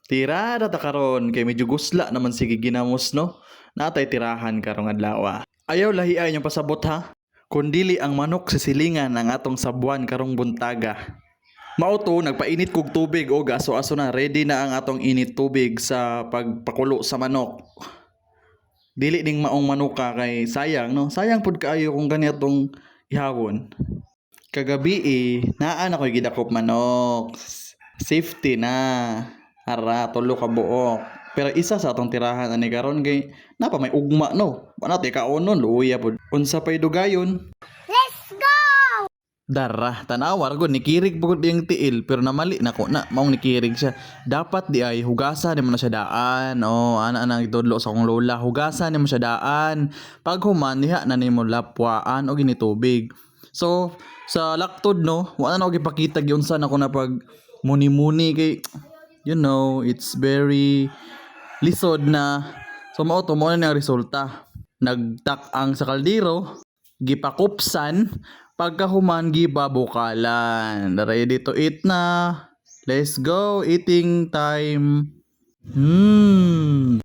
Tirada ta karon kay medyo gusla naman sige ginamos no. Natay tirahan karong adlaw. Ayaw lahi ay yung pasabot ha. Kundili ang manok sa silingan ang atong sabuan karong buntaga. Mao to nagpainit kog tubig o aso-aso na ready na ang atong init tubig sa pagpakulo sa manok. Dili ding maong manuka kay sayang no. Sayang pud kaayo kung kaniyatong ihawon. Kagabi naa na ko'y gidakop manok. Safety na. Ara, tulo ka buok. Pero isa sa atong tirahan ani karon kay napa may ugma no. Wala tay kaonon luya pod. Unsa pay dugayon? Dara, tanawar ko nikirig pugod yung tiil pero namali na ko na maong nikirig siya. Dapat di ay hugasan nimo na siya daan. Oh, ana nang itudlo sa akong lola, hugasan nimo siya daan. Pag human diha na nimo lapwaan o ginitubig. So, sa laktod no, wala na ako gipakita gyud sa ako na pag muni-muni kay it's very lisod na. So mao to mo na ang resulta. Nagtak ang sa kaldero, gipakupsan, pagkahuman gibabukalan. Ready to eat na. Let's go, eating time.